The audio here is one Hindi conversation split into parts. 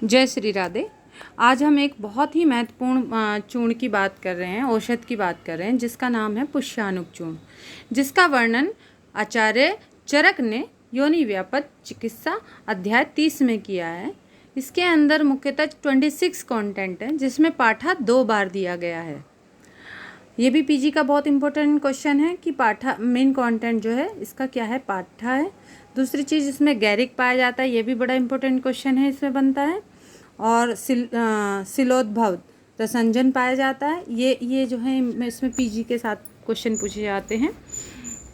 जय श्री राधे। आज हम एक बहुत ही महत्वपूर्ण चूर्ण की बात कर रहे हैं, औषध की बात कर रहे हैं, जिसका नाम है पुष्यानुक चूर्ण, जिसका वर्णन आचार्य चरक ने योनि व्यापक चिकित्सा अध्याय 30 में किया है। इसके अंदर मुख्यतः 26 कंटेंट है, जिसमें पाठा 2 बार दिया गया है। ये भी पीजी का बहुत इंपॉर्टेंट क्वेश्चन है कि पाठा मेन कंटेंट जो है इसका क्या है, पाठा है। दूसरी चीज़ इसमें गैरिक पाया जाता है, ये भी बड़ा इंपॉर्टेंट क्वेश्चन है, इसमें बनता है। और सिलोद्भव रसंजन पाया जाता है, ये जो है इसमें पीजी के साथ क्वेश्चन पूछे जाते हैं।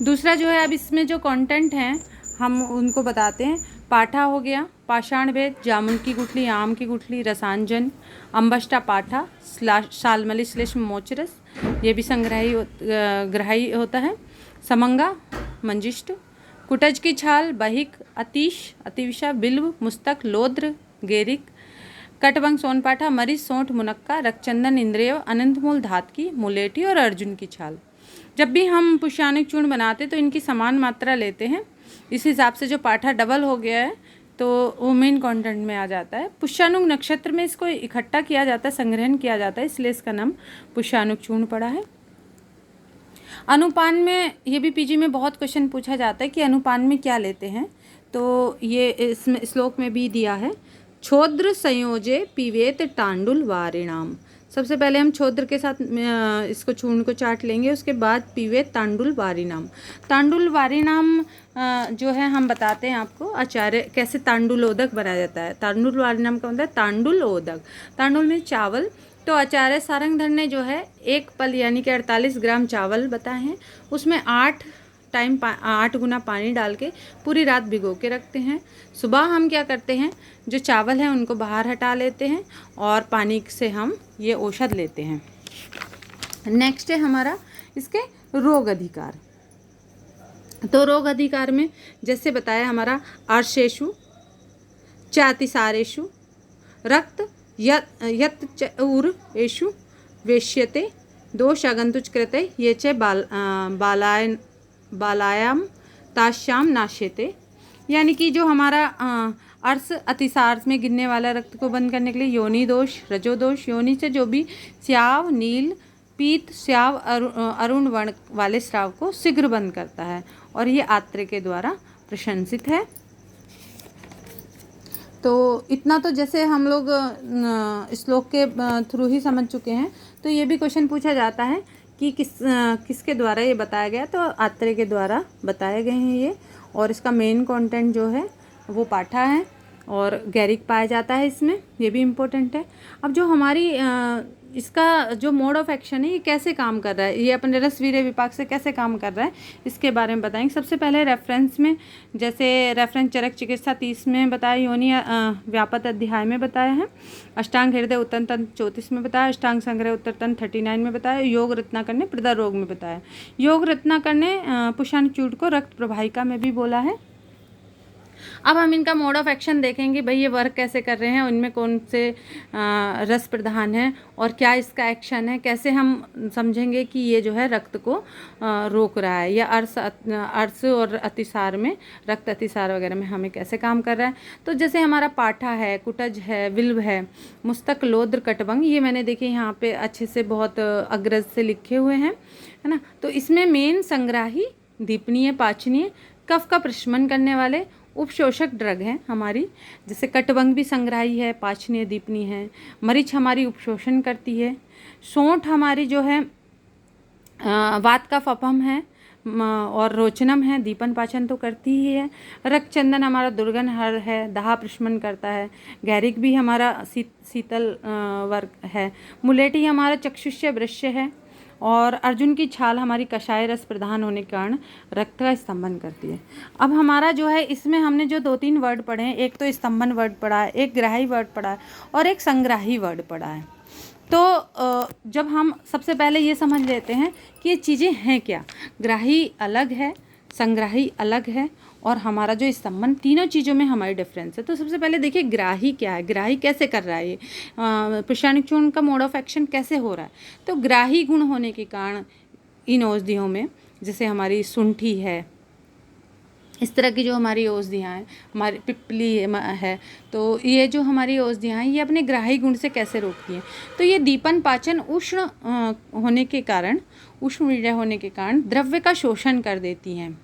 दूसरा जो है, अब इसमें जो कंटेंट हैं हम उनको बताते हैं। पाठा हो गया, पाषाण भेद, जामुन की गुठली, आम की गुठली, रसांजन, अम्बष्टा पाठा, शालमली श्लेष्म मोचरस, ये भी ग्राही होता है। समंगा, मंजिष्ट, कुटज की छाल, बहिक, अतीश, अतिविषा, बिल्व, मुस्तक, लोद्र, गेरिक, कटवंग, सोनपाठा, मरीच, सोंठ, मुनक्का, रक्तचंदन, इंद्रिय, अनंतमूल, धातकी, मुलेठी और अर्जुन की छाल। जब भी हम पुष्यानुक चूर्ण बनाते तो इनकी समान मात्रा लेते हैं। इस हिसाब से जो पाठा डबल हो गया है तो वो मेन कंटेंट में आ जाता है। पुष्यानुक नक्षत्र में इसको इकट्ठा किया जाता है, संग्रहण किया जाता है, इसलिए इसका नाम पुष्यानुक चूर्ण पड़ा है। अनुपान में ये भी पीजी में बहुत क्वेश्चन पूछा जाता है कि अनुपान में क्या लेते हैं, तो ये इसमें श्लोक में भी दिया है। छोद्र संयोजे पिवेत तांडुल वारिणाम। सबसे पहले हम छोद्र के साथ इसको चूर्ण को चाट लेंगे, उसके बाद पिवेत तांडुल वारिणाम। तांडुल वारिणाम जो है हम बताते हैं आपको आचार्य कैसे तांडुल ओदक बनाया जाता है। तांडुल वारिणाम का मतलब है तांडुल ओदक। तांडुल में चावल, तो आचार्य सारंगधर ने जो है 1 पल यानी कि 48 ग्राम चावल बताए हैं, उसमें 8 गुना पानी डाल के पूरी रात भिगो के रखते हैं। सुबह हम क्या करते हैं, जो चावल है उनको बाहर हटा लेते हैं और पानी से हम ये औषध लेते हैं। नेक्स्ट है हमारा इसके रोग अधिकार। तो रोग अधिकार में जैसे बताया हमारा अर्शेषु चातिसारेषु रक्त यत्चूरेषु वेश्यते दोष अगंतुच कृते ये च बालायाम ताश्याम नाश्यते। यानी कि जो हमारा अर्श अतिसार में गिरने वाला रक्त को बंद करने के लिए योनि दोष, रजोदोष, योनि से जो भी स्याव, नील, पीत, स्याव, अरुण वर्ण वाले स्राव को शीघ्र बंद करता है और ये आत्रे के द्वारा प्रशंसित है। तो इतना तो जैसे हम लोग श्लोक के थ्रू ही समझ चुके हैं। तो ये भी क्वेश्चन पूछा जाता है कि किसके द्वारा ये बताया गया, तो आत्रेय के द्वारा बताए गए हैं ये। और इसका मेन कंटेंट जो है वो पाठा है और गैरिक पाया जाता है इसमें, ये भी इम्पोर्टेंट है। अब जो हमारी इसका जो मोड ऑफ एक्शन है ये कैसे काम कर रहा है, ये अपने रसवीर्य विपाक से कैसे काम कर रहा है, इसके बारे में बताएंगे। सबसे पहले रेफरेंस में, जैसे रेफरेंस चरक चिकित्सा 30 में बताया, योनि व्यापक अध्याय में बताया है, अष्टांग हृदय उत्तर तंत्र 34 में बताया, अष्टांग संग्रह उत्तर तंत्र 39 में बताया, योग रत्नाकर ने प्रदर रोग में बताया। योग रत्नाकर ने पुष्यानुक चूर्ण को रक्त प्रवाहिका में भी बोला है। अब हम इनका मोड ऑफ एक्शन देखेंगे, भाई ये वर्क कैसे कर रहे हैं, उनमें कौन से रस प्रधान है और क्या इसका एक्शन है, कैसे हम समझेंगे कि ये जो है रक्त को रोक रहा है, या अर्श और अतिसार में, रक्त अतिसार वगैरह में हमें कैसे काम कर रहा है। तो जैसे हमारा पाठा है, कुटज है, विल्व है, मुस्तक, लोद्र, कटवंग, ये मैंने देखिए यहाँ पे अच्छे से बहुत अग्रज से लिखे हुए हैं, है ना। तो इसमें मेन संग्राही, दीपनीय, पाचनीय, कफ का प्रशमन करने वाले उपशोषक ड्रग हैं हमारी। जैसे कटवंग भी संग्राही है, पाचनीय, दीपनीय है। मरीच हमारी उपशोषण करती है। सोंठ हमारी जो है वात का फपम है और रोचनम है, दीपन पाचन तो करती ही है। रक्तचंदन हमारा दुर्गन हर है, दाह प्रशमन करता है। गैरिक भी हमारा शीतल वर्ग है। मुलेठी हमारा चक्षुष्य वृश्य है और अर्जुन की छाल हमारी कषाय रस प्रधान होने के कारण रक्त का स्तंभन करती है। अब हमारा जो है इसमें हमने जो 2-3 वर्ड पढ़े हैं, एक तो स्तंभन वर्ड पढ़ा है, एक ग्राही वर्ड पढ़ा है और एक संग्राही वर्ड पढ़ा है। तो जब हम सबसे पहले ये समझ लेते हैं कि ये चीज़ें हैं क्या, ग्राही अलग है, संग्राही अलग है और हमारा जो स्तंभन, तीनों चीज़ों में हमारी डिफरेंस है। तो सबसे पहले देखिए ग्राही क्या है, ग्राही कैसे कर रहा है, ये पुष्यानुक चूर्ण का मोड ऑफ एक्शन कैसे हो रहा है। तो ग्राही गुण होने के कारण इन औषधियों में, जैसे हमारी सुंठी है, इस तरह की जो हमारी औषधियाँ हैं, हमारी पिप्पली है, तो ये जो हमारी औषधियाँ हैं ये अपने ग्राही गुण से कैसे रोकती हैं। तो ये दीपन पाचन उष्ण होने के कारण, उष्ण होने के कारण द्रव्य का शोषण कर देती हैं।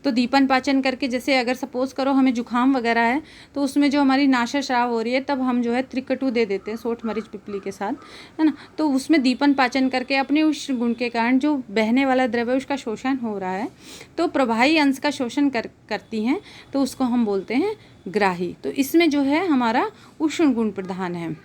तो दीपन पाचन करके, जैसे अगर सपोज़ करो हमें जुखाम वगैरह है तो उसमें जो हमारी नासा स्राव हो रही है तब हम जो है त्रिकटु दे देते हैं सोठ मरीच पिपली के साथ, है ना। तो उसमें दीपन पाचन करके अपने उस गुण के कारण जो बहने वाला द्रव्य उसका शोषण हो रहा है, तो प्रवाही अंश का शोषण करती हैं, तो उसको हम बोलते हैं ग्राही। तो इसमें जो है हमारा उष्ण गुण प्रधान है।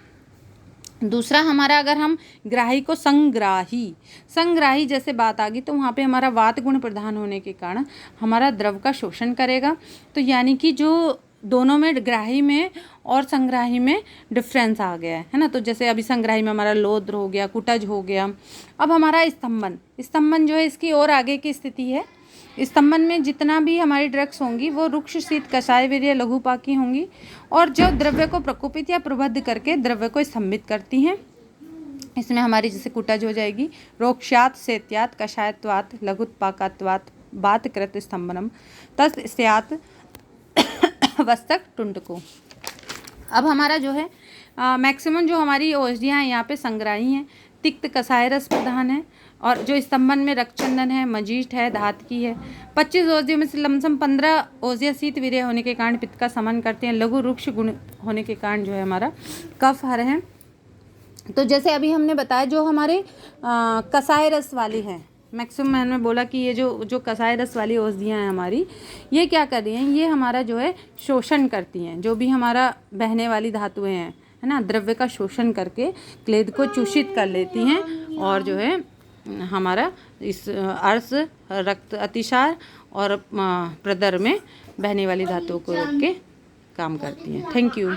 दूसरा हमारा, अगर हम ग्राही को संग्राही जैसे बात आ गई, तो वहाँ पे हमारा वात गुण प्रधान होने के कारण हमारा द्रव का शोषण करेगा। तो यानी कि जो दोनों में, ग्राही में और संग्राही में डिफरेंस आ गया है ना। तो जैसे अभी संग्राही में हमारा लोद्र हो गया, कुटज हो गया। अब हमारा स्तंभन जो है इसकी और आगे की स्थिति है। स्तंभन में जितना भी हमारी ड्रग्स होंगी वो रुक्ष, शीत, कषाय, वीर्य, लघुपाकी होंगी, और जो द्रव्य को प्रकोपित या प्रबद्ध करके द्रव्य को स्तंभित करती हैं। इसमें हमारी जैसे कुटज हो जाएगी, रोक्षात, शैत्यात, कषायत्वात, लघुत्पाकात्वात, बातकृत स्तंभनम, तस्यात वस्तक टुंडको। अब हमारा जो है मैक्सिमम जो हमारी औषधियाँ यहाँ पे संग्राही हैं। तिक्त कषाय रस प्रधान है, और जो स्तंभन में रक्तचंदन है, मजीष्ठ है, धातकी है। 25 औषधियों में से लमसम 15 औषधियाँ शीत वीर्य होने के कारण पित्त का समन करते हैं। लघु रुक्ष गुण होने के कारण जो है हमारा कफ हर है। तो जैसे अभी हमने बताया जो हमारे कषाय रस वाली हैं, मैक्सिमम मैंने बोला कि ये जो कषाय रस वाली औषधियाँ हैं हमारी, ये क्या कर रही हैं, ये हमारा जो है शोषण करती हैं। जो भी हमारा बहने वाली धातुएँ हैं, है ना, द्रव्य का शोषण करके क्लेद को चूषित कर लेती हैं, और जो है हमारा इस अर्श, रक्त अतिसार और प्रदर में बहने वाली धातुओं को रोक के काम करती हैं। Thank you.